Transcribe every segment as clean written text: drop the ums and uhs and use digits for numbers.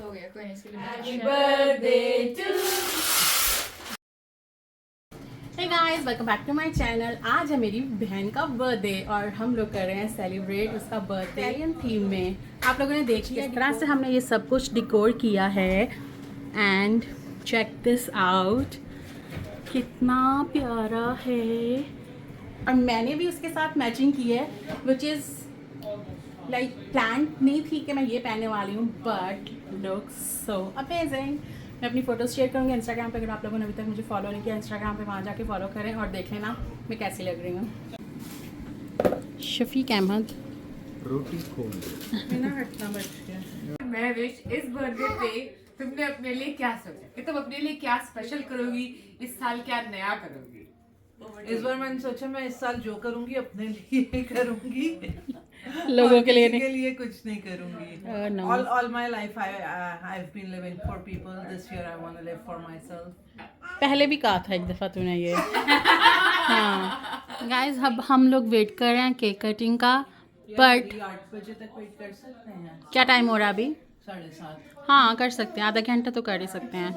हो गया कोई नहीं इसके लिए Happy birthday to Hey guys, welcome back to my channel। आज है मेरी बहन का बर्थडे और हम लोग कर रहे हैं सेलिब्रेट उसका बर्थडे इटालियन थीम में। आप लोगों ने देख लिया किस तरह से हमने ये सब कुछ डिकोर किया है एंड चेक दिस आउट, कितना प्यारा है। और मैंने भी उसके साथ मैचिंग की है विच इज़ लाइक प्लान नहीं थी कि मैं ये पहनने वाली हूँ, बट लुक्स सो अमेजिंग। मैं अपनी फ़ोटोज़ शेयर करूँगी इंस्टाग्राम पे। अगर आप लोगों ने अभी तक मुझे फॉलो नहीं किया इंस्टाग्राम पे, वहाँ जाके फॉलो करें और देख लेना मैं कैसी लग रही हूँ। शफीक अहमद रोटी खोल बिना हटना बच गया। मैं विश इस बर्थडे पे तुमने अपने लिए क्या सोचा कि तुम अपने लिए क्या स्पेशल करोगी इस साल, क्या नया करोगी? इस बार मैंने सोचा मैं इस साल जो करूंगी अपने लिए करूंगी, लोगों के लिए किसी के लिए कुछ नहीं करूंगी। All my life I've been living for people. This year I want to live for myself. पहले भी कहा था एक दफ़ा तूने ये। हाँ गाइस, अब हम लोग वेट कर रहे हैं केक कटिंग का, बट 8 बजे तक वेट कर सकते हैं। क्या टाइम हो रहा है अभी? 7:30। हाँ कर सकते हैं, आधा घंटा तो कर ही सकते हैं।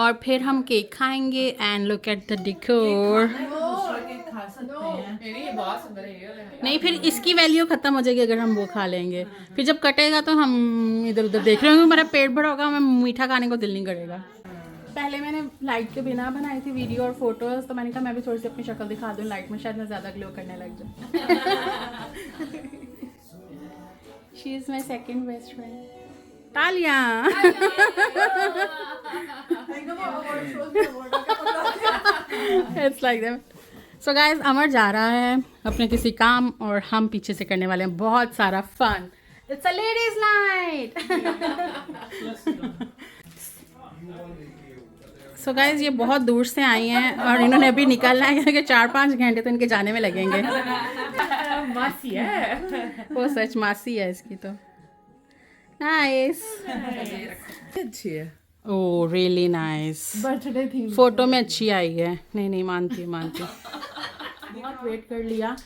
और फिर हम केक खाएंगे and look at the decor. दूसरा केक खा सकते हैं। मेरी ये बहुत सुंदर है ये। नहीं, फिर इसकी वैल्यू ख़त्म हो जाएगी अगर हम वो खा लेंगे। फिर जब कटेगा तो हम इधर उधर देख रहे होंगे, हमारा पेट भरा होगा, हमें मीठा खाने को दिल नहीं करेगा। पहले मैंने लाइट के बिना बनाई थी वीडियो और फोटोज़, तो मैंने कहा मैं भी थोड़ी सी अपनी शक्ल दिखा दूँ लाइट में, शायद मैं ज़्यादा ग्लो करने लग जाऊँ। She is my second best friend. तालियां। It's like that. So guys, अमर जा रहा है अपने किसी काम और हम पीछे से करने वाले हैं बहुत सारा fun. It's a ladies night. So guys, ये बहुत दूर से आई हैं और इन्होंने अभी निकलना है क्योंकि 4-5 घंटे तो इनके जाने में लगेंगे। मासी है वो सच मासी है इसकी तो। नाइस। अच्छी है। Oh really nice. बर्थडे थी फोटो में अच्छी आई है। नहीं मानती बहुत वेट कर लिया,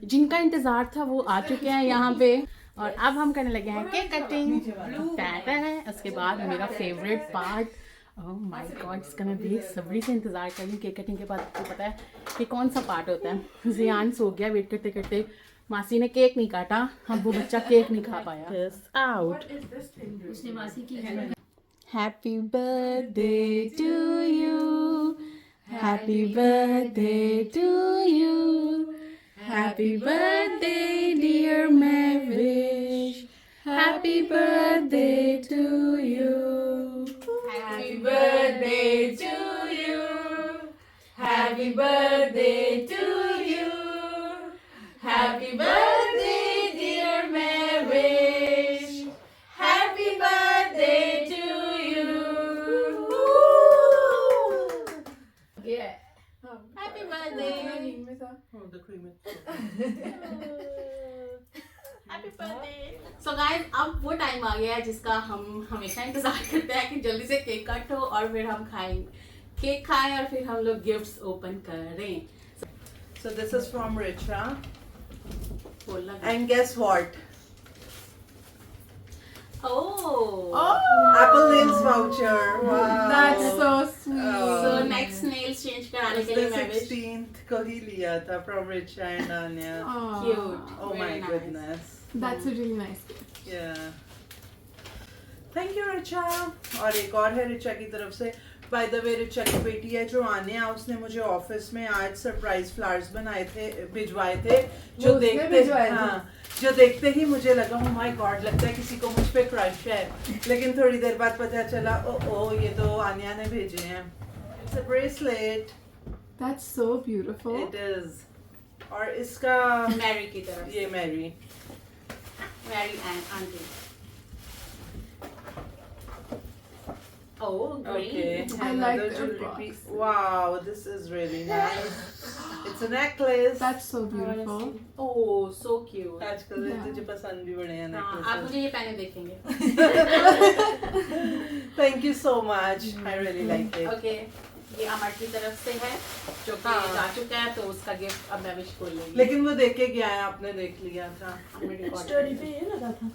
जिनका इंतज़ार था वो आ चुके हैं यहाँ पे और अब हम करने लगे हैं केक कटिंग। टाटा है उसके बाद मेरा favourite part, oh my God, जिसका मैं बेसब्री से इंतज़ार कर रही हूँ। केक कटिंग के बाद आपको पता है कि कौन सा पार्ट होता है। जियान सो गया वेट करते करते, मासी ने केक नहीं काटा, अब वो बच्चा केक नहीं खा पाया। आउट। उसने मासी की Happy birthday to you. Happy birthday to you. Happy birthday dear Mavish. Happy birthday to you. Happy birthday to you. Happy birthday to you. Happy birthday dear Mavish. Happy birthday to you. Yeah. Happy birthday. The cream Happy birthday. So guys, अब वो time आ गया है जिसका हम हमेशा इंतजार करते हैं कि जल्दी से केक कट हो और फिर हम केक खाएं और फिर हम लोग गिफ्ट्स ओपन करें। So this is from Richa. बोलना And guess what? Oh. Apple Nails voucher. Wow. That's so sweet. So next nails change कराने के लिए The मैं wish 16th को ही लिया था from Richa and Anya. cute. Oh my Very nice. goodness. That's a really nice gift. Yeah. Thank you Richa. और एक और है रिचा की तरफ से। By the way, रिचा की बेटी है जो आन्या, उसने मुझे ऑफिस में आज सरप्राइज फ्लावर्स भिजवाए थे जो देखते ही मुझे लगा oh my God, लगता है किसी को मुझ पे क्रश है, लेकिन थोड़ी देर बाद पता चला ओ ये तो आन्या ने भेजे हैं। It's a bracelet. That's so beautiful. It is. और इसका मैरी की तरफ ये Mary and aunty. Oh, green. Okay. I Another like the jewelry box. piece. Wow, this is really nice. It's a necklace. That's so beautiful. Oh, so cute. आजकल Yeah. तुझे पसंद भी बड़े हैं हाँ, आप necklaces. मुझे ये पहने देखेंगे। Thank you so much. I really like it. Okay, ये अमर की तरफ से है जो कि हाँ। जा चुका है, तो उसका गिफ्ट अब मैं विश को लेंगी। लेकिन वो देख के गया है, आपने देख लिया था। स्टोरी पे ये लगा था।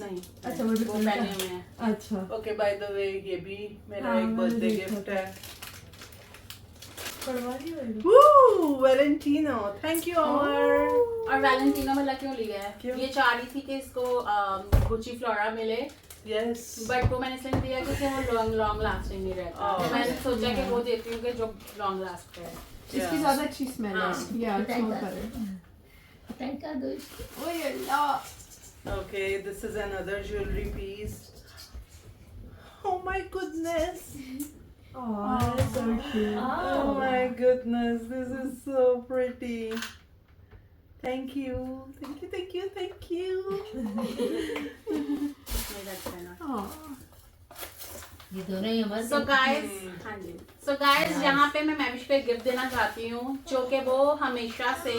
नहीं अच्छा, वो वो different पहने है। हुए हैं। अच्छा ओके बाय द वे ये भी मेरा हाँ, एक मैंने बर्थडे देखा गिफ्ट था। है। पढ़वा रही हो Woo! Valentino, thank you Amar. और वैलेंटिनो वाला क्यों लिया है? क्यों? ये चाह रही थी कि इसको गुची फ्लोरा मिले, Yes. बट वो मैंने इसलिए दिया क्योंकि वो लॉन्ग लास्टिंग नहीं रहता। Oh. तो मैंने सोचा कि वो देती हूँ कि जो लॉन्ग लास्ट है। इसकी ज्यादा अच्छी स्मेल है हाँ। या स्मोक करे ओए अल्लाह Okay, this is another jewelry piece. Oh my goodness. oh so cute Oh my goodness, this is so pretty. Thank you. Thank you, thank you, thank you. मेरा अच्छा है ना। oh ये दोनों ही हमारे So guys, हाँ जी। So guys, यहाँ पे मैं मैविश को एक गिफ्ट देना चाहती हूँ जो कि वो हमेशा से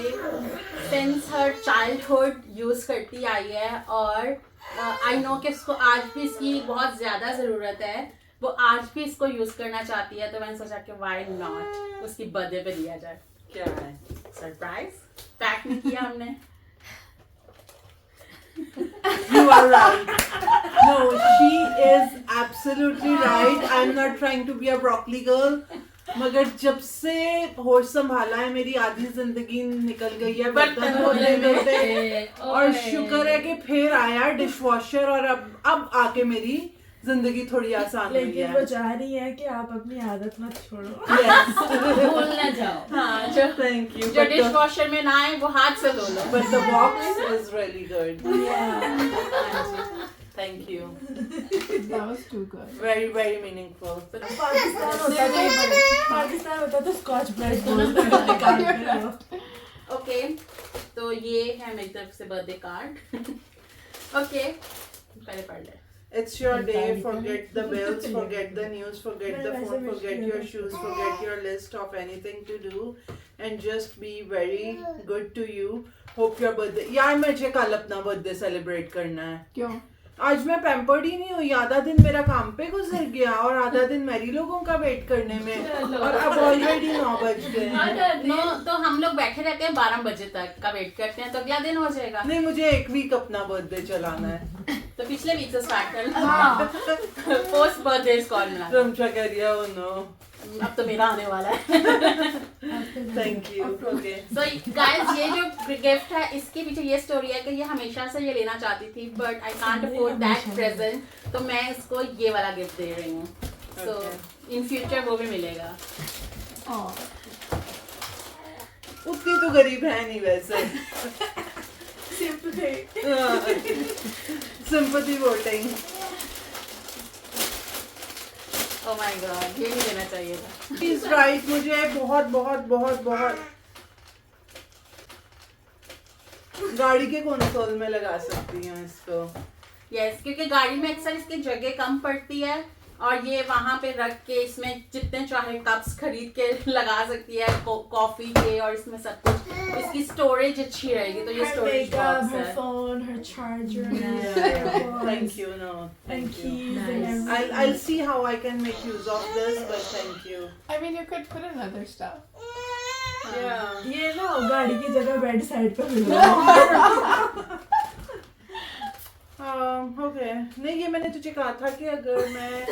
since her childhood यूज करती आई है और आई नो कि उसको आज भी इसकी बहुत ज्यादा जरूरत है। वो आज भी इसको यूज करना चाहती है, तो मैंने सोचा कि व्हाई नॉट उसकी बर्थडे पे दिया जाए। क्या है? सरप्राइज पैक नहीं किया हमने। You are right. No, she is absolutely right. I'm not trying to be a broccoli girl. मगर जब से होश संभाला है मेरी आधी जिंदगी निकल गई है बर्तन धोने में और शुक्र है कि फिर आया डिशवॉशर और अब आके मेरी जिंदगी थोड़ी आसान हुई लेकिन है। वो चाह रही है कि आप अपनी आदत मत छोड़ो Yes. भूल ना जाओ। हाँ, जो Thank you. जो डिश वॉशर में ना आए वो हाथ से धो लो। But the box is really good. yeah Thank you. that was too good Very very meaningful. Pakistan होता तो स्कॉच ब्राइट बोलते ओके, तो ये है मेरी तरफ से बर्थडे कार्ड। ओके, पहले पढ़ ले। It's your day. Forget the bills, forget the news, forget the phone, forget your shoes, forget your list of anything to do, and just be very good to you. Hope your birthday. यार मुझे कल अपना birthday celebrate करना है। क्यों आज मैं pampered ही नहीं हुई। आधा दिन मेरा काम पे गुजर गया और आधा दिन मेरी लोगों का वेट करने में और अब ऑलरेडी 9 बज गए हैं। नो, तो हम लोग बैठे रहते हैं 12 बजे तक का वेट करते हैं, तो अगला दिन हो जाएगा। नहीं मुझे एक वीक अपना बर्थडे चलाना है। तो पिछले वीक से स्टार्ट कर लो। पोस्ट बर्थडे कॉल मिला। रमशा कह रही है, oh no. अब तो मेरा आने वाला है। Thank you. Okay. So guys, ये जो गिफ्ट है इसके पीछे ये स्टोरी है कि ये हमेशा से ये लेना चाहती थी but I can't afford that present, तो मैं इसको ये वाला गिफ्ट दे रही हूँ। सो इन फ्यूचर वो भी मिलेगा। उतनी तो गरीब है नहीं वैसे। Sympathy voting. Oh my God, ये नहीं लेना चाहिए था। He's right. मुझे बहुत बहुत बहुत बहुत गाड़ी के कंसोल में लगा सकती हूँ इसको। यस, क्योंकि गाड़ी में अक्सर इसकी जगह कम पड़ती है और ये वहाँ पे रख के इसमें जितने चाहे कप्स खरीद के लगा सकती है कॉफी के, और इसमें सब कुछ इसकी स्टोरेज अच्छी रहेगी। तो ये स्टोरेज बॉक्स her है। phone, her charger, Thank you. No. and Thank you. keys and Nice. everything. I'll see how I can make use of this, but thank you. I mean, you could put in other stuff. Yeah. ये ना गाड़ी की जगह bed side पे मिल रहा Okay. नहीं ये मैंने तुझे कहा था कि अगर मैं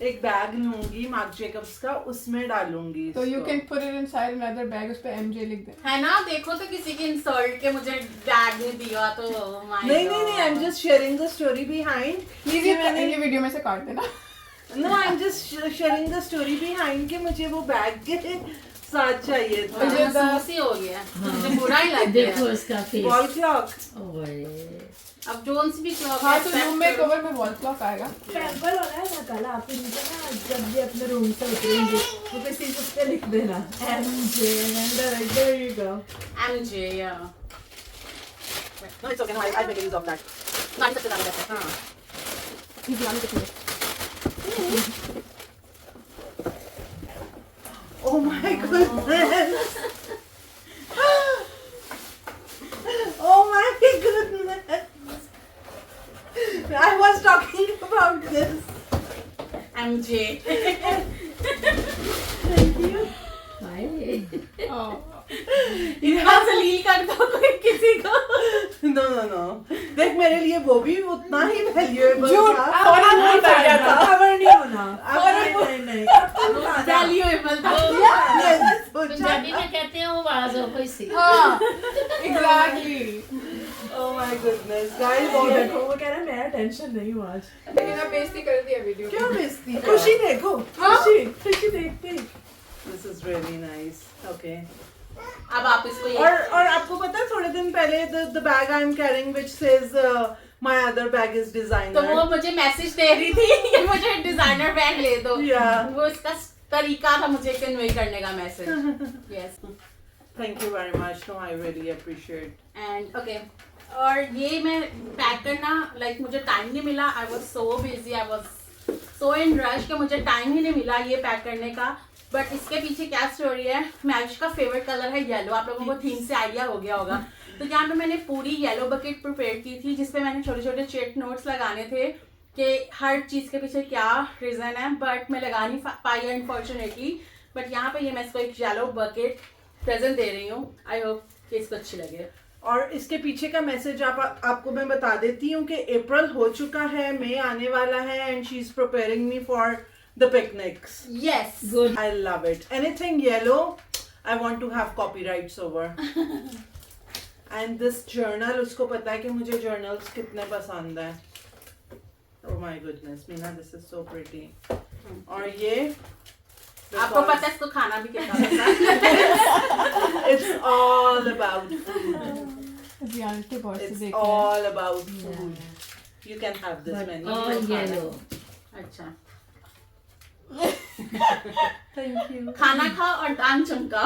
एक बैग लूंगी मार्क जेकब्स का उसमें डालूंगी So you इसको। can put it inside another bag. उस पे MJ लिख दे. है ना, देखो तो किसी की इंसल्ट के मुझे बैग नहीं दिया तो my नहीं नहीं नहीं, God. I'm just sharing the story behind. ये वीडियो में से काट देना. No, I'm just sharing the story behind कि मुझे वो बैग के साथ चाहिए था। मुझे तो- महसूस ही हो गया, मुझे बुरा ही लग देखो गया। इसका फेस। Wall clock. ओए अब जोन्स भी क्लॉक हाँ तो रूम में कवर में वॉल क्लॉक आएगा. पैम्पर होना है ना कल आप नीचे ना जब भी अपने रूम से उतरेंगे तो किसी उस पे लिख देना MJ and there you go. MJ, yeah. No, it's okay. No, I'll make use of that. गाड़ी सबसे ज्यादा बेस्ट है। हाँ। ये बुलाने कितने? Oh my goodness. Oh my goodness. I was talking about this. MJ. Thank you. Hi. Oh. इतना जलील कर दो कोई किसी को। नो नो नो, देख मेरे लिए वो भी उतना ही वैल्यूएबल था। कवर नहीं होना। नहीं वैल्यूएबल था। पंजाबी में कहते हैं वो आवाज हो कोई सी। Exactly. Oh my goodness, guys, वो देखो, वो कह रहा है मैं टेंशन नहीं हूँ आज। लेकिन अब बेइज्जती कर दिया वीडियो। क्या बेइज्जती है? खुशी देखो, खुशी देखते। This is really nice. Okay. अब आप इसको ये और आपको पता है थोड़े दिन पहले the bag I am carrying which says my other bag is designer. तो वो मुझे मैसेज दे रही थी कि मुझे डिजाइनर बैग ले दो। Yeah. वो इसका तरीका था मुझे कन्वे करने का message. Yes. Thank you very much. No, I really appreciate. And okay, और ये मैं पैक करना लाइक मुझे टाइम नहीं मिला। I was so busy, I was so in rush कि मुझे टाइम ही नहीं मिला ये पैक करने का। बट इसके पीछे क्या स्टोरी है, मैविश का फेवरेट कलर है येलो। आप लोगों को थीम से आइडिया हो गया होगा। तो यहाँ पे मैंने पूरी येलो बकेट प्रिपेयर की थी जिसपे मैंने छोटे छोटे चेट नोट्स लगाने थे कि हर चीज़ के पीछे क्या रीज़न है, बट मैं लगा नहीं पाई अनफॉर्चुनेटली। बट यहाँ पे ये मैं इसको एक येलो बकेट प्रेजेंट दे रही हूँ। आई होप कि इसको अच्छी लगे। और इसके पीछे का मैसेज आपको मैं बता देती हूँ कि अप्रैल हो चुका है, मई आने वाला है and she is preparing me for the picnics. Yes, good. I love it. Anything yellow, I want to have copyrights over. And this journal, उसको पता है कि मुझे journals कितने पसंद है। Oh my goodness, Meena, this is so pretty. और ये आपको पता है इसको खाना भी कितना पसंद है। It's all about food. It's all about food. You can have this many. All yellow. अच्छा, Thank you. खाना खा और टांग चमका।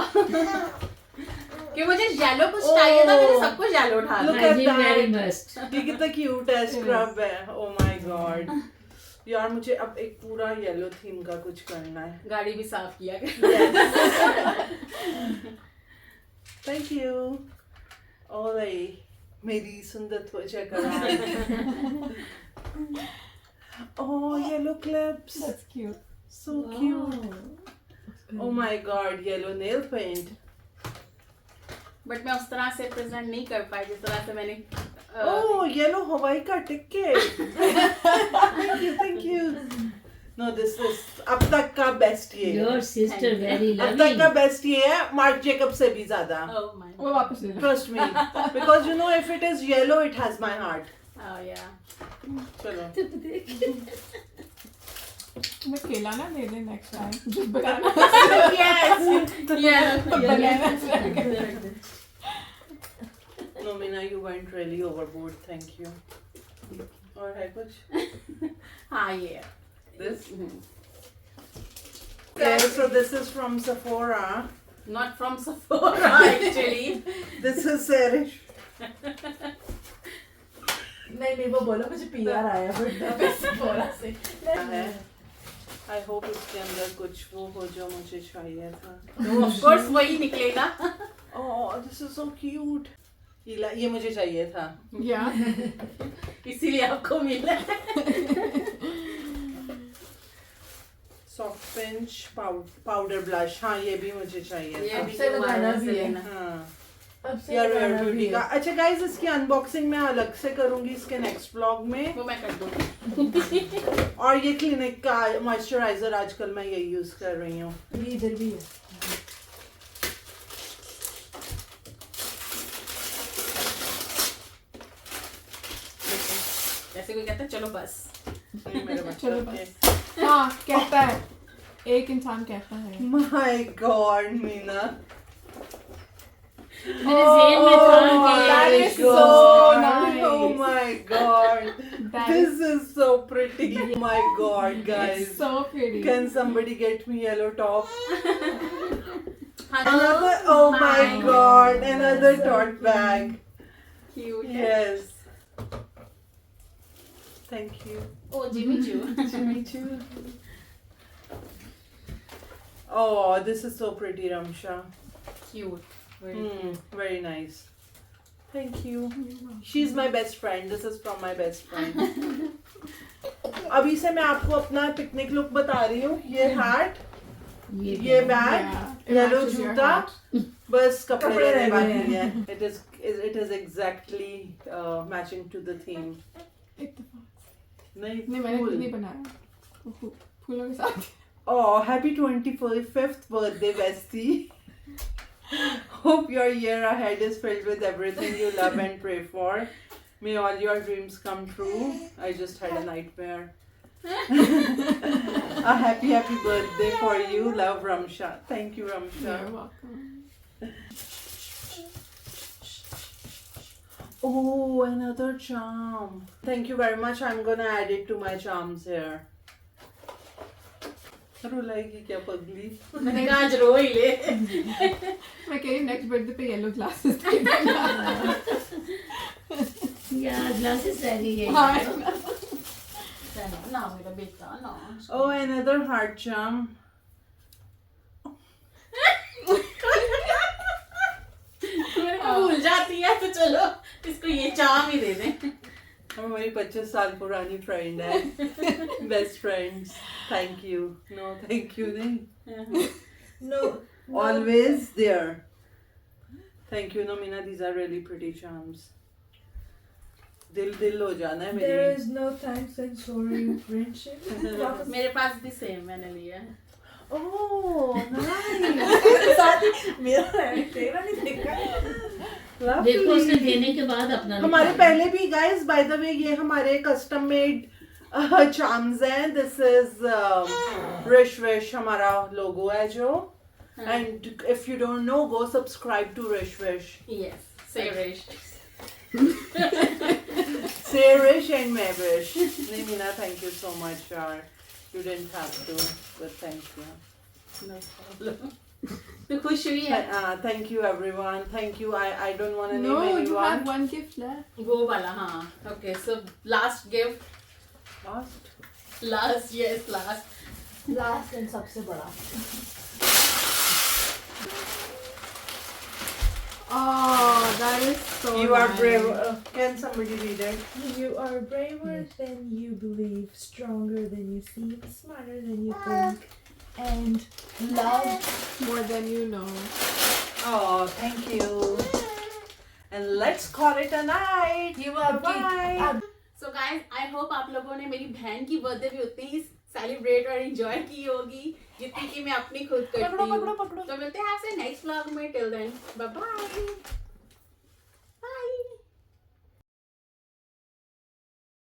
कि मुझे येलो कुछ चाहिए था, मैंने सब कुछ येलो उठा Look लिया। at Hygiene very that. must. ये कितना क्यूट है, स्क्रब है। Oh my god. यार मुझे अब एक पूरा येलो थीम का कुछ करना है। गाड़ी भी साफ किया गया। Thank you. ओले मेरी सुंदर त्वचा करा। Oh, yellow clips. That's cute. So cute. Oh my god, yellow nail paint. But मैं उस तरह से प्रेजेंट नहीं कर पाई जिस तरह से मैंने Oh, yellow हवाई का ticket. Thank you, thank you. No, this is अब तक का बेस्ट ये है। Your sister very अब तक का loving. बेस्ट ये है, मार्क जेकब से भी ज्यादा। oh my वो वापस ले लो। Trust me, because you know if it is yellow, it has my heart. oh yeah चलो। तुम्हें केला ना दे दे next time. Banana. yes No, Meena, you went really overboard. Thank you. और है कुछ? हाँ ये This? Okay, so this is from Sephora. not from Sephora actually This is Serish. नहीं वो बोलो मुझे पीआर आया Sephora से। है। I hope इसके अंदर कुछ वो हो जो मुझे चाहिए था। of course वही निकलेगा Oh, this is so cute. ये मुझे चाहिए था। इसीलिए आपको मिला Soft pinch powder blush. हाँ ये भी मुझे चाहिए ये था। भी से लगाना दोबारा से भी है। लेना। हाँ अब से यार लगाना ब्यूटी भी का। है। अच्छा गाइस, इसकी अनबॉक्सिंग मैं अलग से करूंगी इसके नेक्स्ट ब्लॉग में। वो मैं कर दूंगी और ये क्लिनिक का मॉइस्चराइजर आजकल मैं यही यूज कर रही हूँ। ये इधर भी है। जैसे कोई कहता है चलो बस ये मेरे बच्चों चलो के। हाँ कहता है, एक इंसान कहता है। My God, Meena. मेरे ज़हन में था that कि is so nice. Oh my God. That This is so pretty. My God, guys. It's so pretty. Can somebody get me yellow top? हाँ Another, oh my God, another tote bag. cute Yes. Thank you. oh Jimmy Choo Jimmy Choo. Oh, this is so pretty, Ramsha. cute very Very nice. Thank you. She's my best friend. This is from my best friend. अभी से मैं आपको अपना picnic look बता रही हूँ। ये hat, ये bag, Yeah, it yellow matches your जूता, hat. बस कपड़े कपड़े रहने रह गए बाकी हैं। है. It is exactly matching to the theme. नहीं नहीं मैंने खुद फूल. नहीं बनाया फूलों के साथ Oh, happy 25th birthday, bestie. Hope your year ahead is filled with everything you love and pray for. May all your dreams come true. I just had a nightmare. A happy birthday for you. Love, Ramsha. Thank you, Ramsha. You're welcome. Oh, another charm. Thank you very much. I'm gonna add it to my charms here. रुलाएगी क्या पगली? मैंने कहा आज रो ही ले। मैं कह रही next birthday पे येलो ग्लासेस यार ग्लासेस रह गई है ना मेरा बेटा ना। Oh, another heart charm. मैंने कहा भूल जाती है तो चलो इसको ये चाम ही दे दें। हमारी 25 साल पुरानी फ्रेंड है. Best friends. Thank you. No thank you नहीं. No. Always there. Thank you, Nomina. These are really pretty charms. दिल हो जाना है There मेरी. is no thanks and sorry friendship. मेरे पास भी सेम मैंने लिया है। Oh, nice. साथ ही मेरा है, तेरा नहीं देखा. देखो उसने देने के बाद अपना हमारे निकाला। पहले भी गाइस बाय द वे ये हमारे कस्टम मेड चार्म्स हैं. दिस इज रिश विश हमारा लोगो है जो. And if you don't know go subscribe to Rish Wish. Yes say Rish. Say Rish and मैं Rish. नहीं Meena, thank you so much यार. You didn't have to, but thank you. No problem. तो खुश हुई है? Thank you everyone. Thank you. I don't want to No, name you have anyone. one gift left. वो वाला हाँ। Okay so last gift. Last. Last yes last. Last and सबसे बड़ा. Oh, that is so You are nice. brave. Can somebody read it? You are braver than you believe, stronger than you seem, smarter than you think, and loved. More than you know. Oh, thank you. And let's call it a night. You are Bye. So guys I hope आप लोगों ने मेरी बहन की birthday भी उतनी ही celebrate और enjoy की होगी जितनी कि मैं अपनी खुद करती हूँ। तो मिलते हैं आपसे नेक्स्ट व्लॉग में. Till then bye bye.